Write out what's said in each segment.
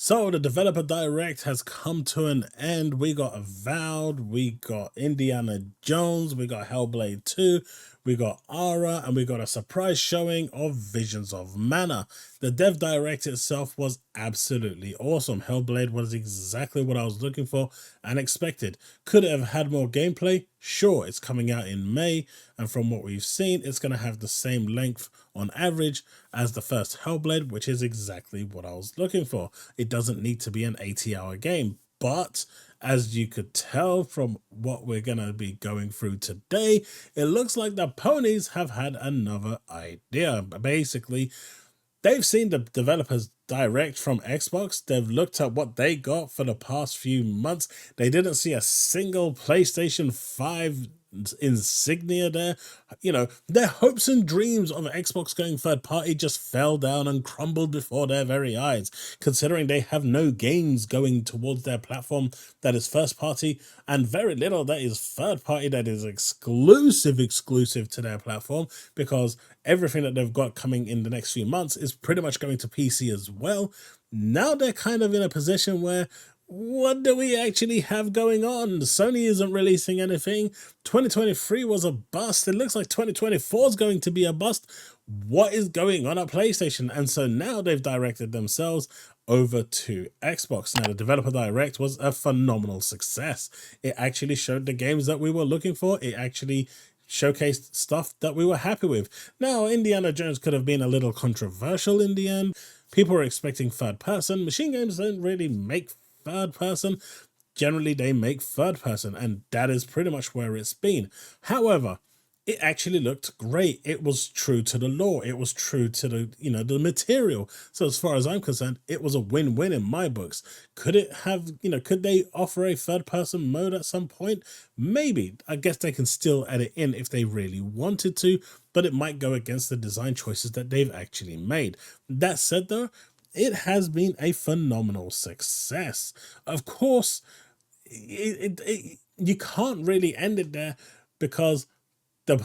So the developer direct has come to an end. We got Avowed, we got Indiana Jones, we got HellBlade 2, we got Aura, and we got a surprise showing of Visions of Mana. The dev direct itself was absolutely awesome. HellBlade was exactly what I was looking for and expected. Could it have had more gameplay? Sure, it's coming out in May, and from what we've seen, it's going to have the same length on average as the first HellBlade, which is exactly what I was looking for. It doesn't need to be an 80-hour game, but as you could tell from what we're going to be going through today, it looks like the ponies have had another idea. Basically, they've seen the developers direct from Xbox. They've looked at what they got for the past few months. They didn't see a single PlayStation 5 insignia there. You know, their hopes and dreams of Xbox going third party just fell down and crumbled before their very eyes, considering they have no games going towards their platform that is first party and very little that is third party that is exclusive to their platform, because everything that they've got coming in the next few months is pretty much going to PC as well. Now they're kind of in a position where, what do we actually have going on? Sony isn't releasing anything. 2023 was a bust. It looks like 2024 is going to be a bust. What is going on at PlayStation? And so now they've directed themselves over to Xbox. Now, the developer direct was a phenomenal success. It actually showed the games that we were looking for. It actually showcased stuff that we were happy with. Now, Indiana Jones could have been a little controversial in the end. People were expecting third person. Machine games don't really make third person. Generally, they make third person, and that is pretty much where it's been. However, it actually looked great. It was true to the lore. It was true to the, the material. So as far as I'm concerned, it was a win-win in my books. Could it have, could they offer a third person mode at some point? Maybe. I guess they can still add it in if they really wanted to, but it might go against the design choices that they've actually made. That said though, it has been a phenomenal success. Of course, you can't really end it there, because the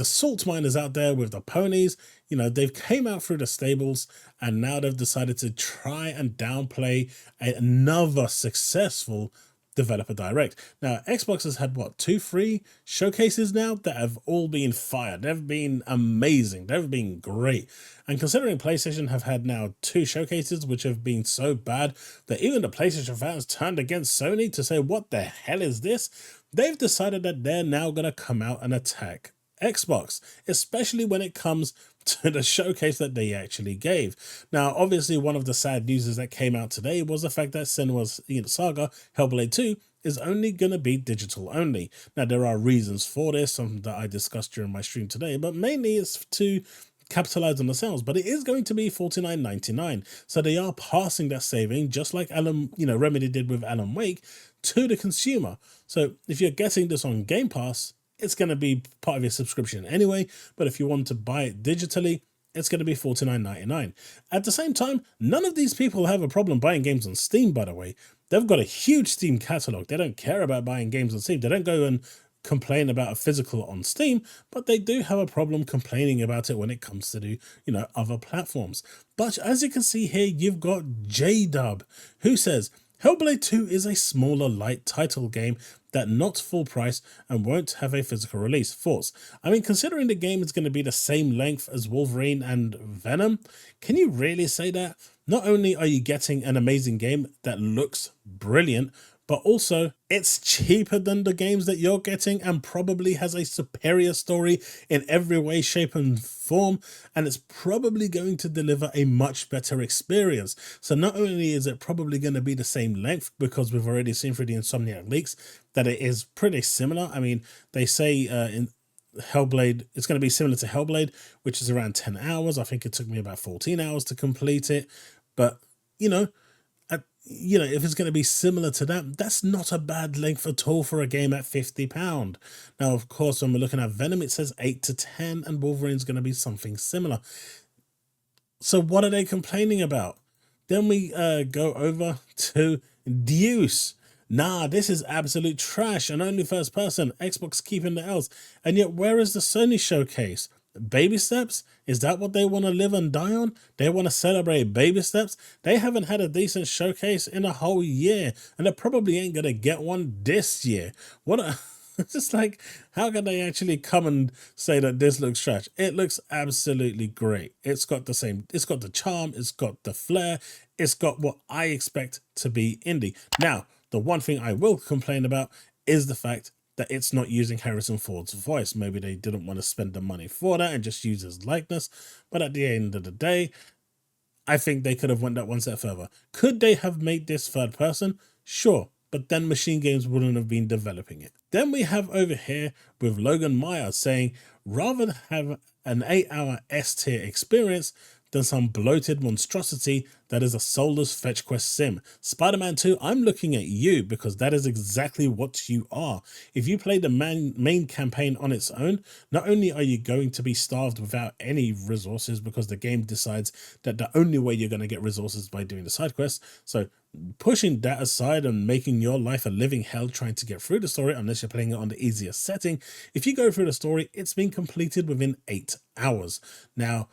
salt miners out there with the ponies, they've came out through the stables, and now they've decided to try and downplay another successful developer direct. Now, Xbox has had what, 2-3 showcases now that have all been fire. They've been amazing. They've been great. And considering PlayStation have had now 2 showcases which have been so bad that even the PlayStation fans turned against Sony to say, what the hell is this? They've decided that they're now going to come out and attack Xbox, especially when it comes to the showcase that they actually gave. Now, obviously, one of the sad news that came out today was the fact that Senua's Saga HellBlade 2 is only going to be digital only. Now, there are reasons for this, something that I discussed during my stream today, but mainly it's to capitalize on the sales. But it is going to be $49.99, so they are passing that saving, just like Remedy did with Alan Wake, to the consumer. So if you're getting this on Game Pass, it's going to be part of your subscription anyway, but if you want to buy it digitally, it's going to be $49.99. At the same time, none of these people have a problem buying games on Steam, by the way. They've got a huge Steam catalog. They don't care about buying games on Steam. They don't go and complain about a physical on Steam, but they do have a problem complaining about it when it comes to the, other platforms. But as you can see here, you've got J-Dub, who says, HellBlade 2 is a smaller, light title game that not full price and won't have a physical release. Thoughts? I mean, considering the game is going to be the same length as Wolverine and Venom, can you really say that? Not only are you getting an amazing game that looks brilliant, but also it's cheaper than the games that you're getting and probably has a superior story in every way, shape and form, and it's probably going to deliver a much better experience. So not only is it probably going to be the same length, because we've already seen through the Insomniac leaks that it is pretty similar. I mean, they say in HellBlade, it's going to be similar to HellBlade, which is around 10 hours. I think it took me about 14 hours to complete it. But, if it's going to be similar to that, that's not a bad length at all for a game at £50. Now, of course, when we're looking at Venom, it says 8 to 10, and Wolverine's going to be something similar. So what are they complaining about? Then we go over to Deuce. Nah, this is absolute trash and only first person. Xbox keeping the L's. And yet, where is the Sony showcase? Baby steps? Is that what they want to live and die on? They want to celebrate baby steps? They haven't had a decent showcase in a whole year, and they probably ain't gonna get one this year. What a it's just like, how can they actually come and say that this looks trash? It looks absolutely great. It's got the charm, it's got the flair, it's got what I expect to be indie. Now, the one thing I will complain about is the fact that it's not using Harrison Ford's voice. Maybe they didn't want to spend the money for that and just use his likeness. But at the end of the day, I think they could have went that one step further. Could they have made this third person? Sure, but then Machine Games wouldn't have been developing it. Then we have over here with Logan Meyer saying, rather than have an 8-hour S-tier experience than some bloated monstrosity that is a soulless fetch quest sim. Spider-Man 2, I'm looking at you because that is exactly what you are. If you play the main campaign on its own, not only are you going to be starved without any resources because the game decides that the only way you're going to get resources is by doing the side quests, so pushing that aside and making your life a living hell trying to get through the story, unless you're playing it on the easiest setting, if you go through the story, it's been completed within 8 hours. Now,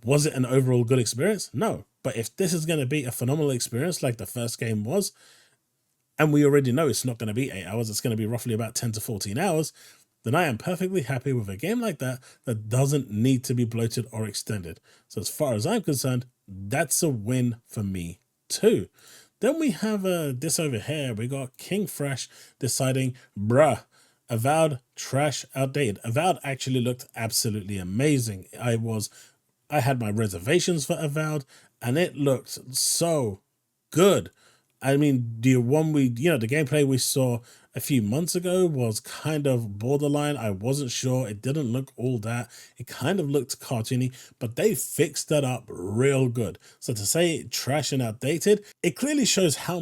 was it an overall good experience? No. But if this is going to be a phenomenal experience like the first game was, and we already know it's not going to be 8 hours, it's going to be roughly about 10 to 14 hours, then I am perfectly happy with a game like that that doesn't need to be bloated or extended. So as far as I'm concerned, that's a win for me too. Then we have this over here. We got King Fresh deciding, bruh, Avowed, trash, outdated. Avowed actually looked absolutely amazing. I had my reservations for Avowed, and it looked so good. I mean, the gameplay we saw a few months ago was kind of borderline. I wasn't sure. It didn't look all that. It kind of looked cartoony, but they fixed that up real good. So to say trash and outdated, it clearly shows how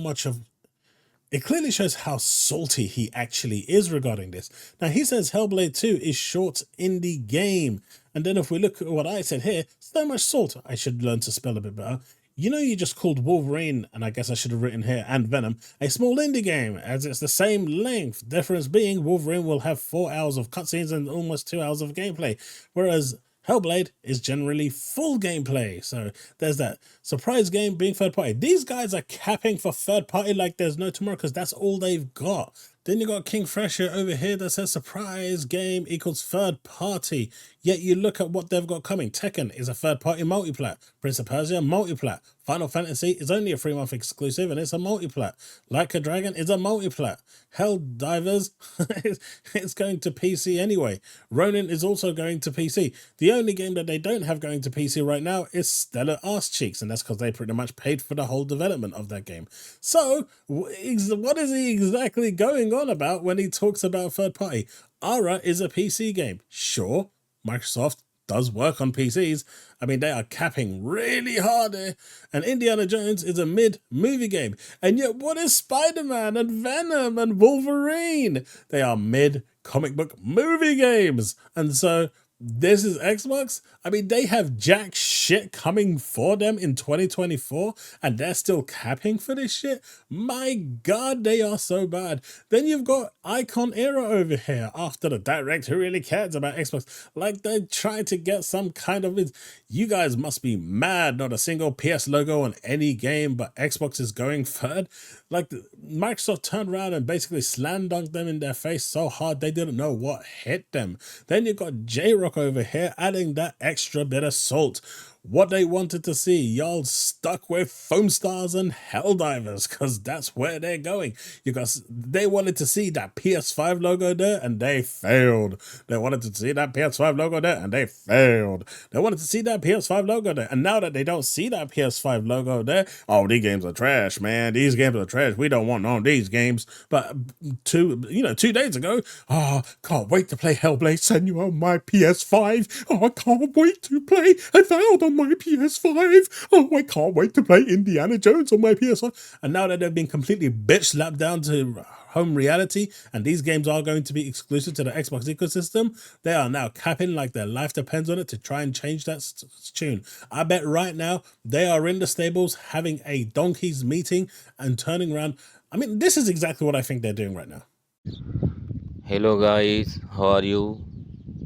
salty he actually is regarding this. Now, he says HellBlade 2 is short indie game. And then if we look at what I said here, so much salt. I should learn to spell a bit better. You know, you just called Wolverine, and I guess I should have written here, and Venom, a small indie game, as it's the same length. Difference being, Wolverine will have 4 hours of cutscenes and almost 2 hours of gameplay, whereas HellBlade is generally full gameplay. So there's that. Surprise game being third party. These guys are capping for third party like there's no tomorrow because that's all they've got. Then you got King Fresher over here that says surprise game equals third party. Yet you look at what they've got coming. Tekken is a third party multiplat. Prince of Persia multiplat. Final Fantasy is only a 3-month exclusive and it's a multiplat. Like a Dragon is a multiplat. Helldivers it's going to PC anyway. Ronin is also going to PC. The only game that they don't have going to PC right now is Stellar Arse Cheeks, and that's because they pretty much paid for the whole development of that game. So what is he exactly going on about when he talks about third party? Ara is a PC game. Sure, Microsoft does work on PCs. I mean, they are capping really hard there. And Indiana Jones is a mid-movie game. And yet, what is Spider-Man and Venom and Wolverine? They are mid-comic book movie games. And so this is Xbox. I mean, they have jack shit coming for them in 2024 and they're still capping for this shit. My God, they are so bad. Then you've got Icon Era over here after the direct. Who really cares about Xbox? Like, they're trying to get some kind of... You guys must be mad. Not a single PS logo on any game, but Xbox is going third. Like, Microsoft turned around and basically slam dunked them in their face so hard they didn't know what hit them. Then you got J-Rock over here adding that extra bit of salt. What they wanted to see, y'all stuck with Foam Stars and Helldivers because that's where they're going. They wanted to see that PS5 logo there and they failed. They wanted to see that PS5 logo there and they failed. They wanted to see that PS5 logo there, and now that they don't see that PS5 logo there, oh, these games are trash, man. These games are trash. We don't want none of these games. But 2 days ago, can't wait to play HellBlade Senua on my PS5. Oh, I can't wait to play Avowed on my PS5. Oh, I can't wait to play Indiana Jones on my PS5. And now that they've been completely bitch slapped down to home reality, and these games are going to be exclusive to the Xbox ecosystem, they are now capping like their life depends on it to try and change that tune. I bet right now they are in the stables having a donkeys meeting and turning around. I mean, this is exactly what I think they're doing right now. Hello guys, how are you?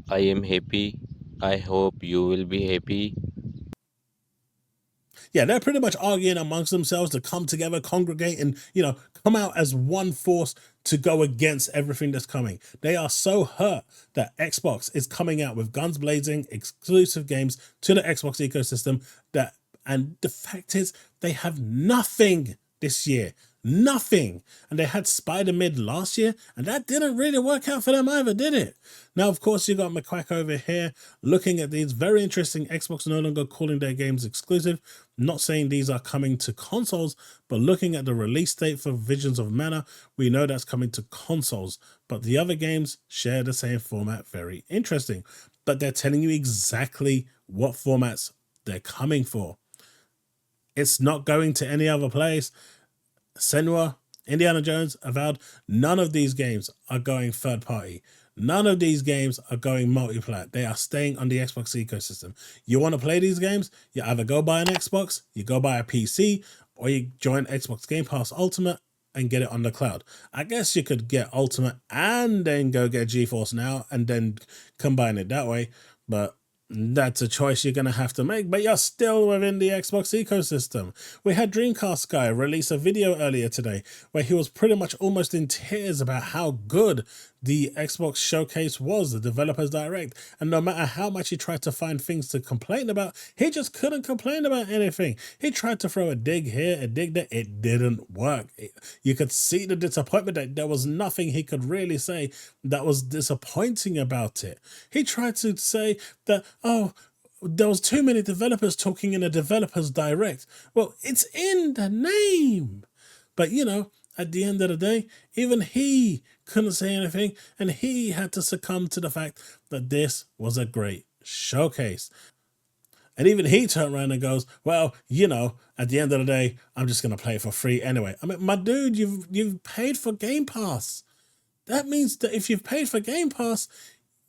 I am happy. I hope you will be happy. Yeah, they're pretty much arguing amongst themselves to come together, congregate, and come out as one force to go against everything that's coming. They are so hurt that Xbox is coming out with guns blazing exclusive games to the Xbox ecosystem. And the fact is, they have nothing this year. Nothing. And they had Spider Mid last year, and that didn't really work out for them either, did it? Now, of course, you got McQuack over here looking at these very interesting. Xbox no longer calling their games exclusive. Not saying these are coming to consoles, but looking at the release date for Visions of Mana, we know that's coming to consoles. But the other games share the same format. Very interesting. But they're telling you exactly what formats they're coming for. It's not going to any other place. Senua, Indiana Jones, Avowed, none of these games are going third party. None of these games are going multiplayer. They are staying on the Xbox ecosystem. You want to play these games? You either go buy an Xbox, you go buy a PC, or you join Xbox Game Pass Ultimate and get it on the cloud. I guess you could get Ultimate and then go get GeForce Now and then combine it that way, but that's a choice you're going to have to make, but you're still within the Xbox ecosystem. We had Dreamcast Guy release a video earlier today where he was pretty much almost in tears about how good the Xbox showcase was, the developers direct, and no matter how much he tried to find things to complain about, he just couldn't complain about anything. He tried to throw a dig here, a dig there, it didn't work. You could see the disappointment that there was nothing he could really say that was disappointing about it. He tried to say that, oh, there was too many developers talking in a developer's direct. Well, it's in the name. But at the end of the day, even he couldn't say anything, and he had to succumb to the fact that this was a great showcase. And even he turned around and goes, well, at the end of the day, I'm just going to play it for free anyway. I mean, my dude, you've paid for Game Pass. That means that if you've paid for Game Pass,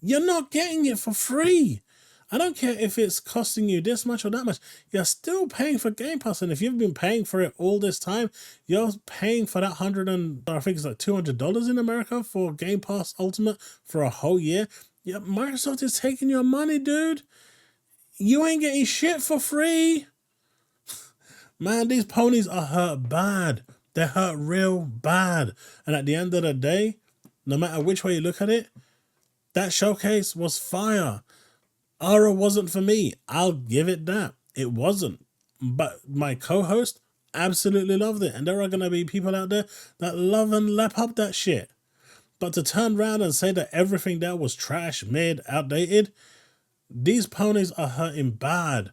you're not getting it for free. I don't care if it's costing you this much or that much. You're still paying for Game Pass, and if you've been paying for it all this time, you're paying for that I think it's like $200 in America for Game Pass Ultimate for a whole year. Yeah, Microsoft is taking your money, dude. You ain't getting shit for free. Man, these ponies are hurt bad. They're hurt real bad. And at the end of the day, no matter which way you look at it, that showcase was fire. Aura wasn't for me. I'll give it that. It wasn't. But my co-host absolutely loved it. And there are going to be people out there that love and lap up that shit. But to turn around and say that everything there was trash, mid, outdated, these ponies are hurting bad.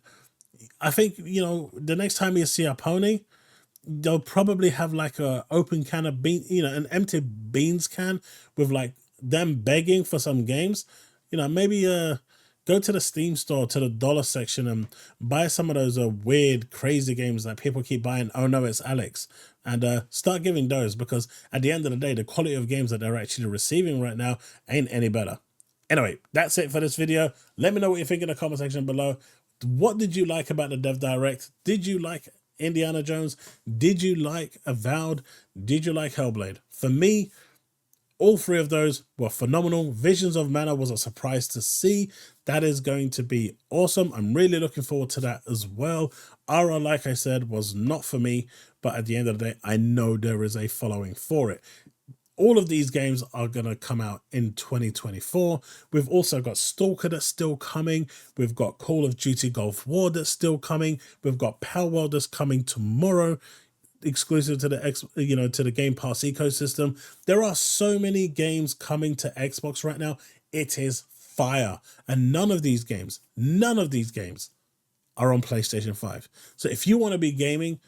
I think, the next time you see a pony, they'll probably have like a open can of bean, an empty beans can with like them begging for some games. Maybe go to the Steam store, to the dollar section, and buy some of those weird, crazy games that people keep buying. Oh no, it's Alex. And start giving those, because at the end of the day, the quality of games that they're actually receiving right now ain't any better. Anyway, that's it for this video. Let me know what you think in the comment section below. What did you like about the Dev Direct? Did you like Indiana Jones? Did you like Avowed? Did you like HellBlade? For me, all three of those were phenomenal. Visions of Mana was a surprise to see. That is going to be awesome. I'm really looking forward to that as well. Aura, like I said, was not for me, but at the end of the day, I know there is a following for it. All of these games are going to come out in 2024. We've also got Stalker that's still coming. We've got Call of Duty Gulf War that's still coming. We've got Palworld that's coming tomorrow, exclusive to the Game Pass ecosystem. There are so many games coming to Xbox right now. It is fire. And none of these games are on PlayStation 5. So if you want to be gaming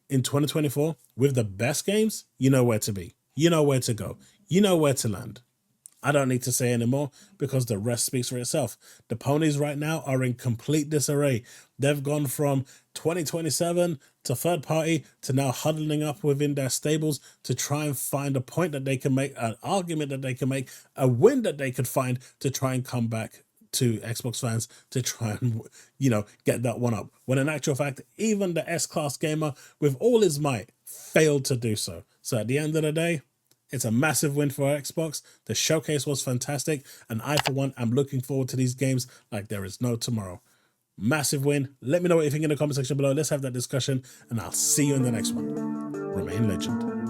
in 2024 with the best games, you know where to be. You know where to go. You know where to land. I don't need to say anymore because the rest speaks for itself. The ponies right now are in complete disarray. They've gone from 2027 to third party to now huddling up within their stables to try and find a point that they can make, an argument that they can make, a win that they could find to try and come back to Xbox fans to try and, get that one up. When in actual fact, even the S-Class gamer with all his might failed to do so. So at the end of the day, It's a massive win for Xbox. The showcase was fantastic, and I, for one, am looking forward to these games like there is no tomorrow. Massive win. Let me know what you think in the comment section below. Let's have that discussion, and I'll see you in the next one. Remain legend.